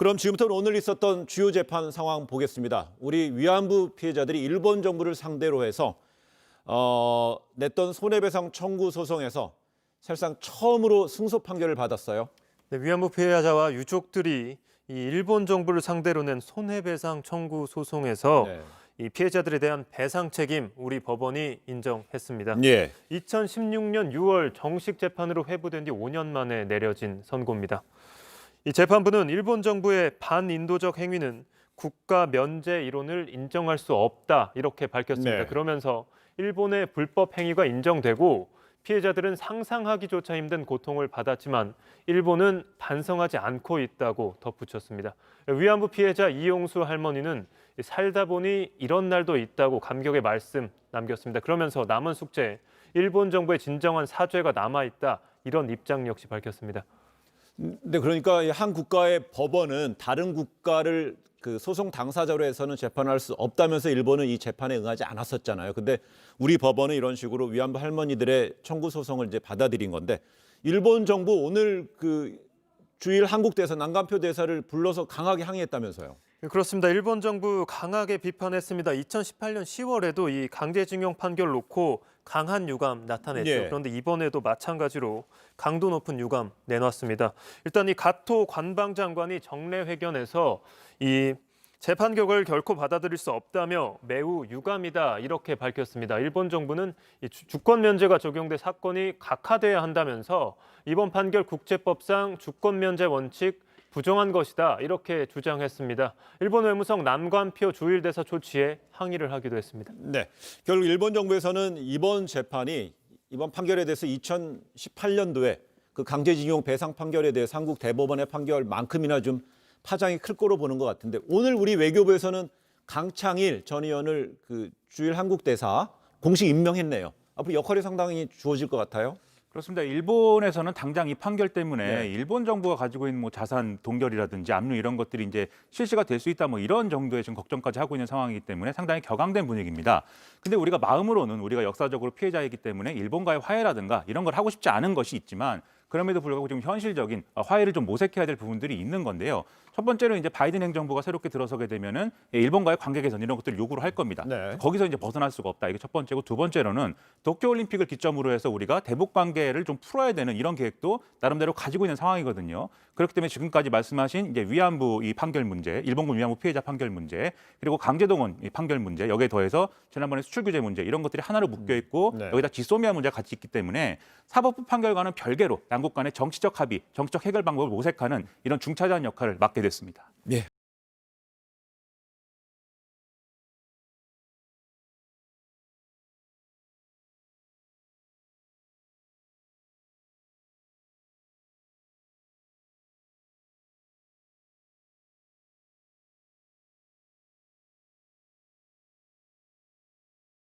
그럼 지금부터 오늘 있었던 주요 재판 상황 보겠습니다. 우리 위안부 피해자들이 일본 정부를 상대로 해서 냈던 손해배상 청구 소송에서 사실상 처음으로 승소 판결을 받았어요. 네, 위안부 피해자와 유족들이 이 일본 정부를 상대로 낸 손해배상 청구 소송에서 네. 이 피해자들에 대한 배상 책임 우리 법원이 인정했습니다. 예. 2016년 6월 정식 재판으로 회부된 뒤 5년 만에 내려진 선고입니다. 이 재판부는 일본 정부의 반인도적 행위는 국가 면제 이론을 인정할 수 없다 이렇게 밝혔습니다. 네. 그러면서 일본의 불법 행위가 인정되고 피해자들은 상상하기조차 힘든 고통을 받았지만 일본은 반성하지 않고 있다고 덧붙였습니다. 위안부 피해자 이용수 할머니는 살다 보니 이런 날도 있다고 감격의 말씀 남겼습니다. 그러면서 남은 숙제, 일본 정부의 진정한 사죄가 남아있다 이런 입장 역시 밝혔습니다. 네, 그러니까 한 국가의 법원은 다른 국가를 그 소송 당사자로 해서는 재판할 수 없다면서 일본은 이 재판에 응하지 않았었잖아요. 근데 우리 법원은 이런 식으로 위안부 할머니들의 청구 소송을 이제 받아들인 건데 일본 정부 오늘 그 주일 한국 대사 난간표 대사를 불러서 강하게 항의했다면서요. 그렇습니다. 일본 정부 강하게 비판했습니다. 2018년 10월에도 이 강제징용 판결 놓고 강한 유감 나타냈죠. 예. 그런데 이번에도 마찬가지로 강도 높은 유감 내놨습니다. 일단 이 가토 관방장관이 정례회견에서 이 재판 결과를 결코 받아들일 수 없다며 매우 유감이다 이렇게 밝혔습니다. 일본 정부는 이 주권 면제가 적용돼 사건이 각하돼야 한다면서 이번 판결 국제법상 주권 면제 원칙 부정한 것이다 이렇게 주장했습니다. 일본 외무성 남관표 주일대사 조치에 항의를 하기도 했습니다. 네, 결국 일본 정부에서는 이번 재판이 이번 판결에 대해서 2018년도에 그 강제징용 배상 판결에 대해서 한국 대법원의 판결만큼이나 좀 파장이 클 거로 보는 것 같은데 오늘 우리 외교부에서는 강창일 전 의원을 그 주일 한국 대사 공식 임명했네요. 앞으로 역할이 상당히 주어질 것 같아요. 그렇습니다. 일본에서는 당장 이 판결 때문에 네. 일본 정부가 가지고 있는 뭐 자산 동결이라든지 압류 이런 것들이 이제 실시가 될 수 있다 뭐 이런 정도의 지금 걱정까지 하고 있는 상황이기 때문에 상당히 격앙된 분위기입니다. 근데 우리가 마음으로는 우리가 역사적으로 피해자이기 때문에 일본과의 화해라든가 이런 걸 하고 싶지 않은 것이 있지만 그럼에도 불구하고 지금 현실적인 화해를 좀 모색해야 될 부분들이 있는 건데요. 첫 번째로 이제 바이든 행정부가 새롭게 들어서게 되면은 일본과의 관계 개선 이런 것들을 요구를 할 겁니다. 네. 거기서 이제 벗어날 수가 없다. 이게 첫 번째고 두 번째로는 도쿄올림픽을 기점으로 해서 우리가 대북 관계를 좀 풀어야 되는 이런 계획도 나름대로 가지고 있는 상황이거든요. 그렇기 때문에 지금까지 말씀하신 이제 위안부 이 판결 문제, 일본군 위안부 피해자 판결 문제, 그리고 강제동원 이 판결 문제, 여기에 더해서 지난번에 수출 규제 문제 이런 것들이 하나로 묶여 있고 네. 여기다 지소미아 문제가 같이 있기 때문에 사법부 판결과는 별개로 양국 간의 정치적 합의, 정치적 해결 방법을 모색하는 이런 중차대한 역할을 맡게 됐습니다. 예.